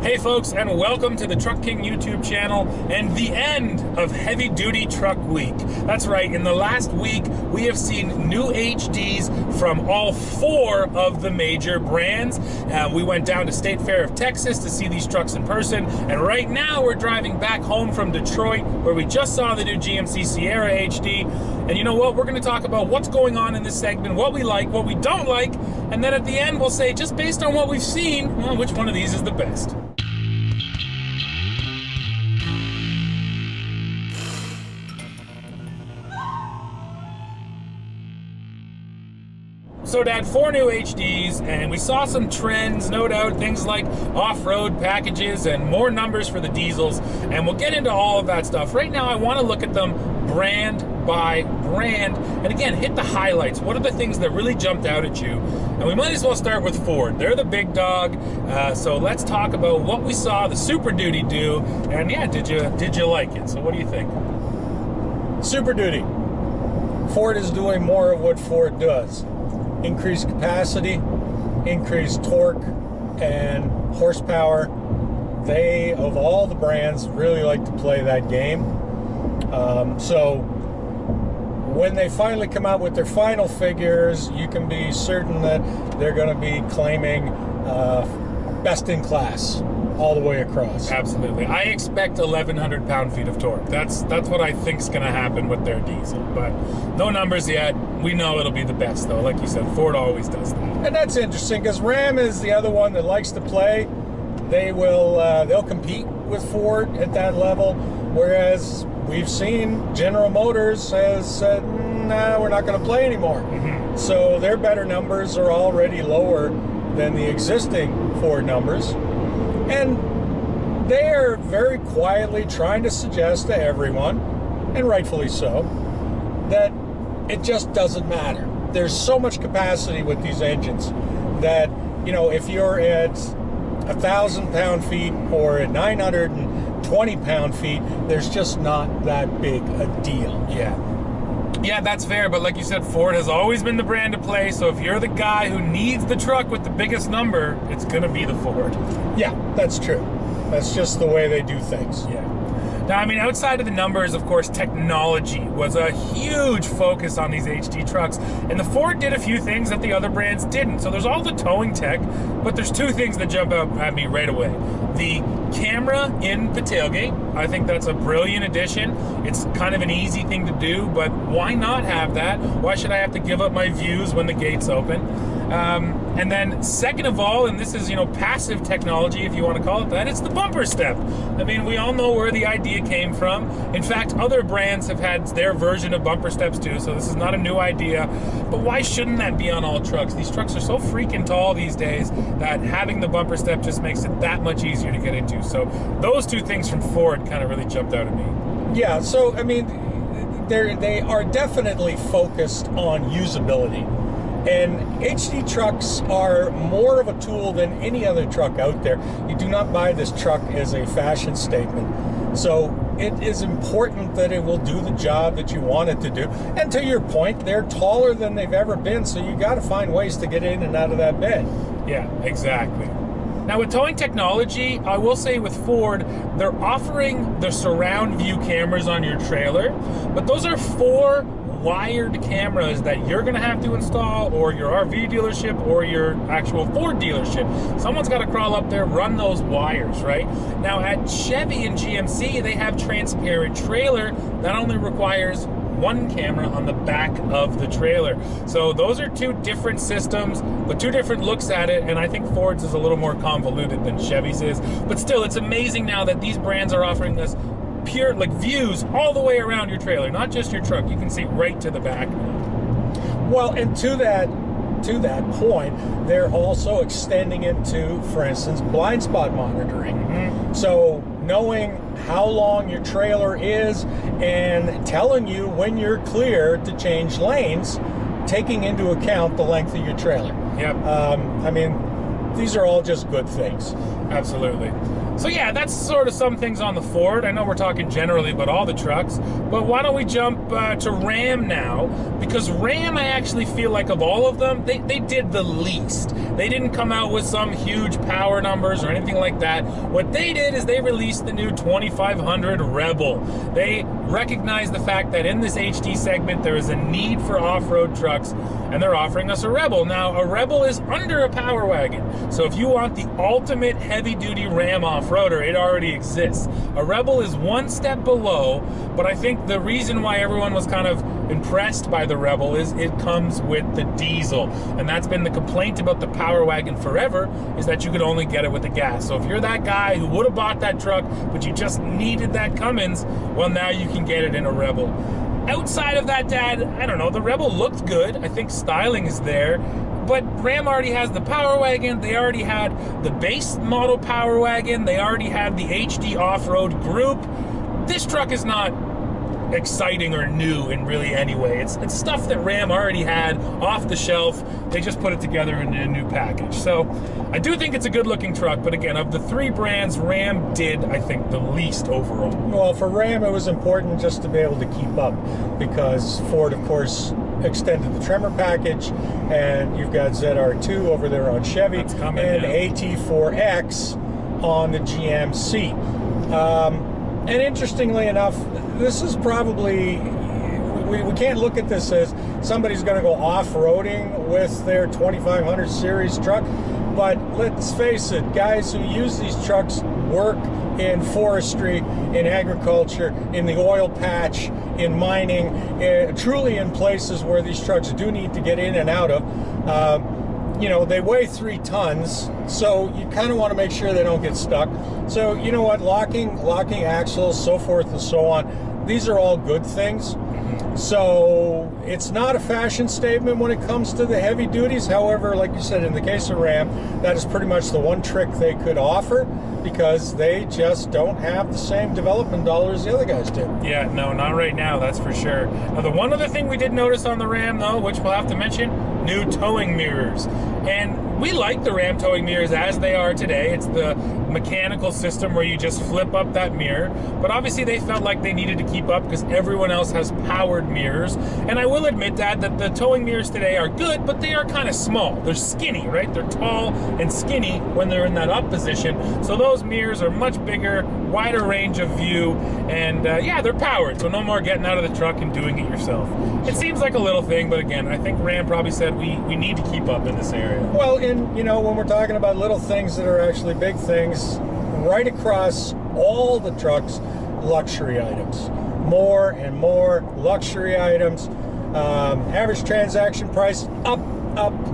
Hey folks, and welcome to the Truck King YouTube channel and the end of Heavy Duty Truck Week. That's right, in the last week we have seen new HDs from all 4 of the major brands. We went down to State Fair of Texas to see these trucks in person, and right now we're driving back home from Detroit where we just saw the new GMC Sierra HD. And you know what? We're going to talk about what's going on in this segment, what we like, what we don't like, and then at the end we'll say, just based on what we've seen, well, which one of these is the best. So Dad, 4 new HDs, and we saw some trends, no doubt, things like off-road packages and more numbers for the diesels, and we'll get into all of that stuff. Right now I want to look at them brand by brand, and again, hit the highlights. What are the things that really jumped out at you? And we might as well start with Ford. They're the big dog, so let's talk about what we saw the Super Duty do, and yeah, did you like it? So what do you think? Super Duty. Ford is doing more of what Ford does. Increased capacity, increased torque, and horsepower. They, of all the brands, really like to play that game. So when they finally come out with their final figures, you can be certain that they're going to be claiming best in class all the way across. Absolutely. I expect 1,100 pound-feet of torque. That's what I think is going to happen with their diesel. But no numbers yet. We know it'll be the best, though. Like you said, Ford always does that. And that's interesting because Ram is the other one that likes to play. They'll compete with Ford at that level, whereas we've seen General Motors has said, nah, we're not going to play anymore. Mm-hmm. So their better numbers are already lower than the existing Ford numbers. And they are very quietly trying to suggest to everyone, and rightfully so, that it just doesn't matter. There's so much capacity with these engines that, you know, if you're at 1,000 pound-feet or at 920 pound-feet, there's just not that big a deal. Yeah, that's fair, but like you said, Ford has always been the brand to play, so if you're the guy who needs the truck with the biggest number, it's going to be the Ford. Yeah, that's true. That's just the way they do things. Yeah. Now, I mean, outside of the numbers, of course, technology was a huge focus on these HD trucks, and the Ford did a few things that the other brands didn't. So there's all the towing tech, but there's 2 things that jump out at me right away. The camera in the tailgate, I think that's a brilliant addition. It's kind of an easy thing to do, but why not have that? Why should I have to give up my views when the gate's open? And then second of all, and this is, you know, passive technology, if you want to call it that, it's the bumper step. I mean, we all know where the idea came from. In fact, other brands have had their version of bumper steps too, so this is not a new idea. But why shouldn't that be on all trucks? These trucks are so freaking tall these days that having the bumper step just makes it that much easier to get into. So those 2 things from Ford kind of really jumped out at me. Yeah, so I mean, they are definitely focused on usability. And HD trucks are more of a tool than any other truck out there. You do not buy this truck as a fashion statement. So it is important that it will do the job that you want it to do. And to your point, they're taller than they've ever been, so you got to find ways to get in and out of that bed. Yeah, exactly. Now with towing technology, I will say with Ford, they're offering the surround view cameras on your trailer, but those are 4 wired cameras that you're going to have to install, or your RV dealership or your actual Ford dealership. Someone's got to crawl up there, run those wires, right? Now at Chevy and GMC, they have transparent trailer that only requires 1 camera on the back of the trailer. So those are 2 different systems, but 2 different looks at it, and I think Ford's is a little more convoluted than Chevy's is. But still, it's amazing now that these brands are offering us pure, like, views all the way around your trailer, not just your truck. You can see right to the back. Well, and to that point, they're also extending it to, for instance, blind spot monitoring. Mm-hmm. So knowing how long your trailer is and telling you when you're clear to change lanes, taking into account the length of your trailer. Yep. I mean, these are all just good things. Absolutely. So yeah, that's sort of some things on the Ford. I know we're talking generally about all the trucks, but why don't we jump to Ram now? Because Ram, I actually feel like of all of them, they did the least. They didn't come out with some huge power numbers or anything like that. What they did is they released the new 2500 Rebel. They recognized the fact that in this HD segment there is a need for off-road trucks, and they're offering us a Rebel. Now, a Rebel is under a Power Wagon, so if you want the ultimate heavy-duty Ram off-roader, it already exists. A Rebel is one step below, but I think the reason why everyone was kind of impressed by the Rebel is it comes with the diesel, and that's been the complaint about the Power Wagon forever, is that you could only get it with the gas. So if you're that guy who would have bought that truck, but you just needed that Cummins, well, now you can get it in a Rebel. Outside of that, Dad, I don't know, the Rebel looked good. I think styling is there. But Ram already has the Power Wagon. They already had the base model Power Wagon. They already had the HD off-road group. This truck is not exciting or new in really any way. It's stuff that Ram already had off the shelf. They just put it together in a new package. So I do think it's a good looking truck, but again, of the three brands, Ram did, I think, the least overall. Well, for Ram, it was important just to be able to keep up, because Ford, of course, extended the Tremor package, and you've got ZR2 over there on Chevy, coming, and yeah. AT4X on the GMC. And interestingly enough, this is probably, we can't look at this as somebody's going to go off-roading with their 2500 series truck, but let's face it, guys who use these trucks work in forestry, in agriculture, in the oil patch, in mining, truly in places where these trucks do need to get in and out of. You know, they weigh 3 tons, so you kind of want to make sure they don't get stuck. So, you know what, locking axles, so forth and so on, these are all good things. So it's not a fashion statement when it comes to the heavy duties. However, like you said, in the case of Ram, that is pretty much the one trick they could offer, because they just don't have the same development dollars the other guys do. Yeah, no, not right now, that's for sure. Now, the one other thing we did notice on the Ram, though, which we'll have to mention, new towing mirrors. And we like the Ram towing mirrors as they are today. It's the mechanical system where you just flip up that mirror. But obviously they felt like they needed to keep up because everyone else has powered mirrors. And I will admit, Dad, that the towing mirrors today are good, but they are kind of small. They're skinny, right? They're tall and skinny when they're in that up position. So those mirrors are much bigger, wider range of view, and yeah, they're powered. So no more getting out of the truck and doing it yourself. It seems like a little thing, but again, I think Ram probably said we need to keep up in this area. Well, and you know, when we're talking about little things that are actually big things, right across all the trucks, luxury items. More and more luxury items. Average transaction price up,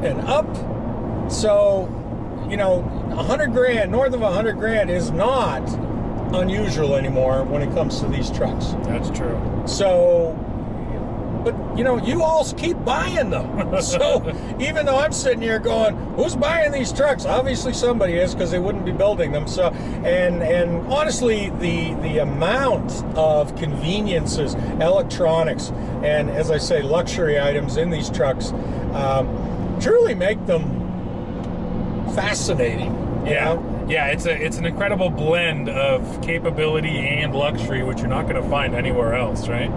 and up. So, you know, 100 grand, north of 100 grand is not unusual anymore when it comes to these trucks. That's true. So, but you know, you all keep buying them. So even though I'm sitting here going, who's buying these trucks? Obviously somebody is, because they wouldn't be building them. So, and honestly, the amount of conveniences, electronics, and as I say, luxury items in these trucks truly make them fascinating. Yeah. Yeah, it's an incredible blend of capability and luxury, which you're not going to find anywhere else, right?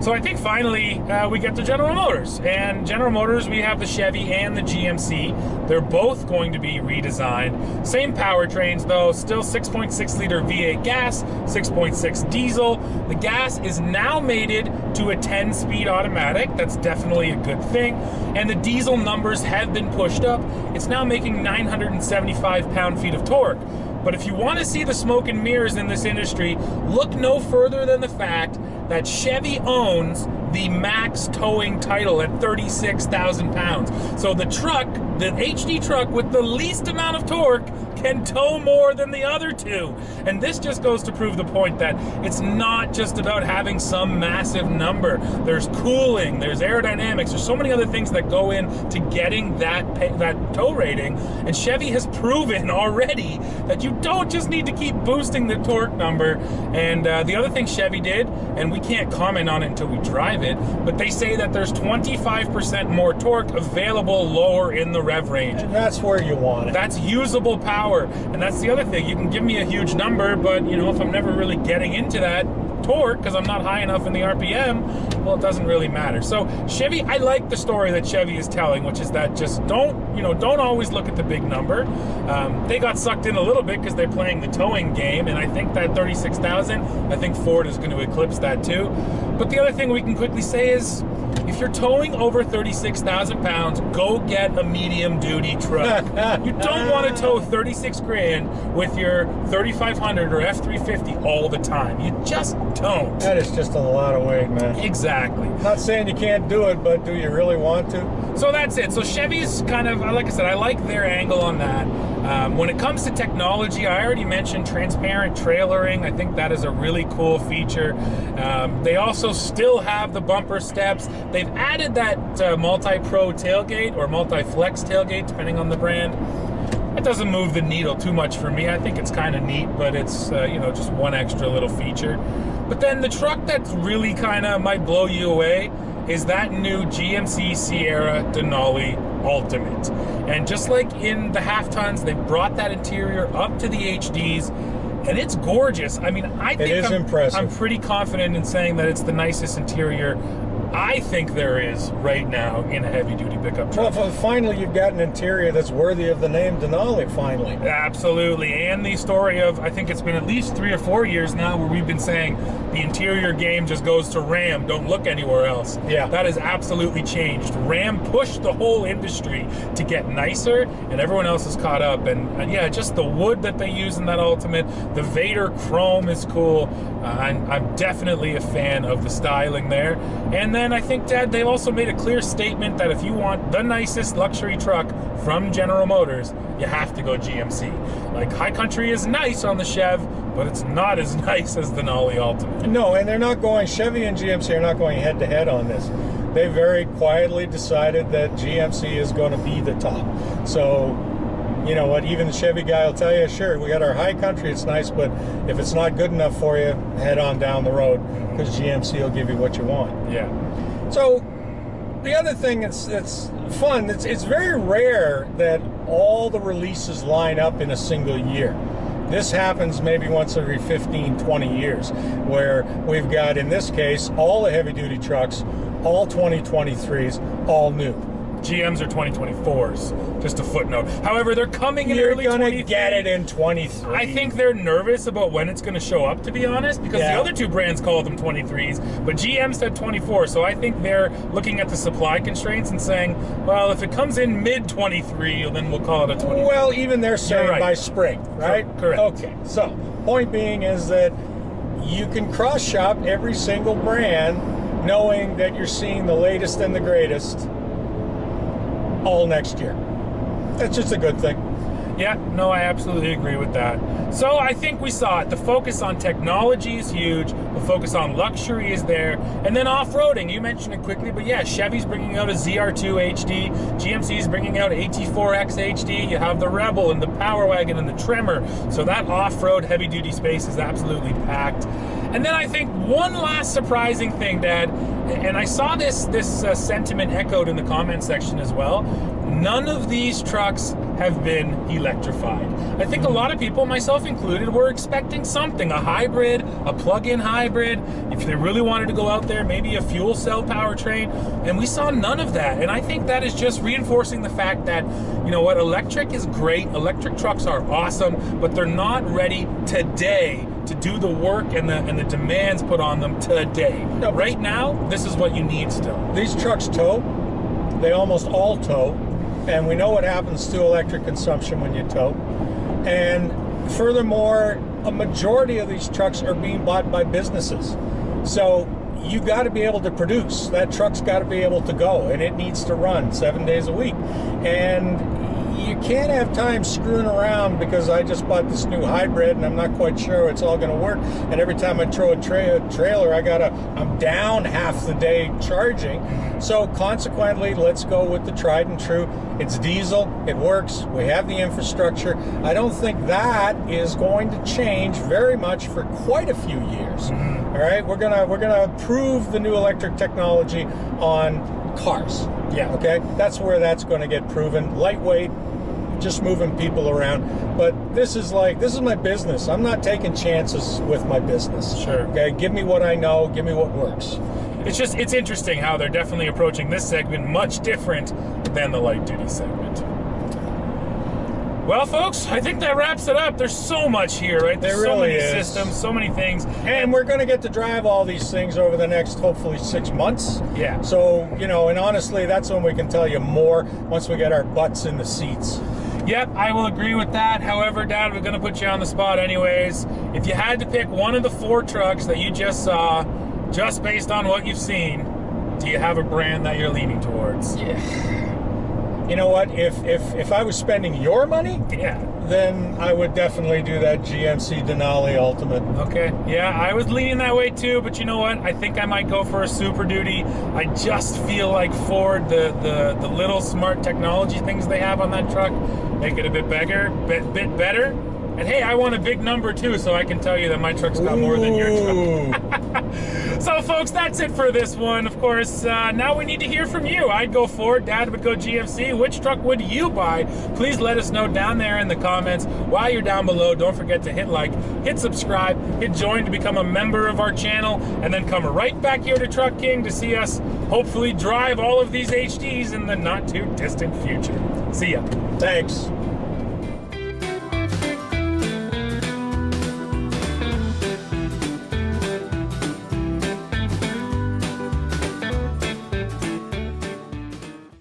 So I think finally we get to General Motors. And General Motors, we have the Chevy and the GMC. They're both going to be redesigned. Same powertrains though, still 6.6 liter V8 gas, 6.6 diesel. The gas is now mated to a 10-speed automatic. That's definitely a good thing. And the diesel numbers have been pushed up. It's now making 975 pound-feet of torque. But if you want to see the smoke and mirrors in this industry, look no further than the fact that Chevy owns the max towing title at 36,000 pounds. So the truck, the HD truck with the least amount of torque, can tow more than the other two. And this just goes to prove the point that it's not just about having some massive number. There's cooling, there's aerodynamics, there's so many other things that go into getting that tow rating. And Chevy has proven already that you don't just need to keep boosting the torque number. And the other thing Chevy did, and we can't comment on it until we drive it, but they say that there's 25% more torque available lower in the rev range. And that's where you want it. That's usable power. power. And that's the other thing. You can give me a huge number, but you know, if I'm never really getting into that torque because I'm not high enough in the RPM, well, it doesn't really matter. So Chevy, I like the story that Chevy is telling, which is that just don't always look at the big number. They got sucked in a little bit because they're playing the towing game, and I think that 36,000, I think Ford is going to eclipse that too. But the other thing we can quickly say is, if you're towing over 36,000 pounds, go get a medium duty truck. You don't want to tow 36 grand with your 3500 or F350 all the time. You just don't. That is just a lot of weight, man. Exactly. Not saying you can't do it, but do you really want to? So that's it. So Chevy's kind of, like I said, I like their angle on that. When it comes to technology, I already mentioned transparent trailering. I think that is a really cool feature. They also still have the bumper steps. They've added that multi-pro tailgate or multi-flex tailgate, depending on the brand. It doesn't move the needle too much for me. I think it's kind of neat, but it's just one extra little feature. But then the truck that really kind of might blow you away is that new GMC Sierra Denali Ultimate. And just like in the half tons, they brought that interior up to the HDs, and it's gorgeous. I mean, I think it is impressive. I'm pretty confident in saying that it's the nicest interior I think there is right now in a heavy-duty pickup truck. Well, finally, you've got an interior that's worthy of the name Denali, finally. Absolutely. And the story of, I think it's been at least 3 or 4 years now where we've been saying the interior game just goes to Ram, don't look anywhere else. Yeah. That has absolutely changed. Ram pushed the whole industry to get nicer, and everyone else has caught up. And yeah, just the wood that they use in that Ultimate, the Vader chrome is cool. I'm definitely a fan of the styling there. And then I think, Dad, they've also made a clear statement that if you want the nicest luxury truck from General Motors, you have to go GMC. Like, High Country is nice on the Chev, but it's not as nice as the Denali Ultimate. No, and they're not going, Chevy and GMC are not going head to head on this. They very quietly decided that GMC is going to be the top. So, you know what, even the Chevy guy will tell you, sure, we got our High Country, it's nice, but if it's not good enough for you, head on down the road, because GMC will give you what you want. Yeah. So, the other thing that's fun, it's very rare that all the releases line up in a single year. This happens maybe once every 15, 20 years, where we've got, in this case, all the heavy-duty trucks, all 2023s, all new. GMs are 2024s, just a footnote. However, they're coming in early 2023. You're going to get it in 23. I think they're nervous about when it's going to show up, to be honest, because the other two brands call them 23s, but GM said 24, so I think they're looking at the supply constraints and saying, well, if it comes in mid-23, then we'll call it a 23. Well, even they're saying by spring, right? Correct. Okay, so point being is that you can cross-shop every single brand knowing that you're seeing the latest and the greatest all next year. That's just a good thing. Yeah, no, I absolutely agree with that. So I think we saw it. The focus on technology is huge. The focus on luxury is there. And then off-roading, you mentioned it quickly, but yeah, Chevy's bringing out a ZR2 HD. GMC's bringing out AT4X HD. You have the Rebel and the Power Wagon and the Tremor. So that off-road heavy-duty space is absolutely packed. And then I think one last surprising thing, Dad, and I saw this sentiment echoed in the comment section as well. None of these trucks have been electrified. I think a lot of people, myself included, were expecting something, a hybrid, a plug-in hybrid. If they really wanted to go out there, maybe a fuel cell powertrain, and we saw none of that. And I think that is just reinforcing the fact that, you know what, electric is great, electric trucks are awesome, but they're not ready today to do the work and the demands put on them today. No, right now, this is what you need still. These trucks tow. They almost all tow. And we know what happens to electric consumption when you tow. And furthermore, a majority of these trucks are being bought by businesses. So you got to be able to produce. That truck's got to be able to go, and it needs to run 7 days a week. And you can't have time screwing around because I just bought this new hybrid and I'm not quite sure it's all going to work. And every time I throw a trailer, I'm down half the day charging. So consequently, let's go with the tried and true. It's diesel, it works, we have the infrastructure. I don't think that is going to change very much for quite a few years. All right, we're gonna prove the new electric technology on cars. Yeah. Okay, that's where that's going to get proven. Lightweight, just moving people around. But this is my business. I'm not taking chances with my business. Sure. Okay, give me what I know, give me what works. It's interesting how they're definitely approaching this segment much different than the light duty segment. Well, folks, I think that wraps it up. There's so much here, right? There's There really so many is. systems, so many things. And we're going to get to drive all these things over the next, hopefully, 6 months. Yeah. So, you know, and honestly, that's when we can tell you more, once we get our butts in the seats. Yep, I will agree with that. However, Dad, we're going to put you on the spot anyways. If you had to pick one of the 4 trucks that you just saw, just based on what you've seen, do you have a brand that you're leaning towards? Yeah. You know what? If I was spending your money, Yeah. then I would definitely do that GMC Denali Ultimate. Okay. Yeah, I was leaning that way too, but you know what? I think I might go for a Super Duty. I just feel like Ford, the little smart technology things they have on that truck, make it a bit better. And hey, I want a big number too, so I can tell you that my truck's got more than your truck. So, folks, that's it for this one. Of course, now we need to hear from you. I'd go Ford, Dad would go GMC. Which truck would you buy? Please let us know down there in the comments. While you're down below, don't forget to hit like, hit subscribe, hit join to become a member of our channel, and then come right back here to Truck King to see us hopefully drive all of these HDs in the not too distant future. See ya. Thanks.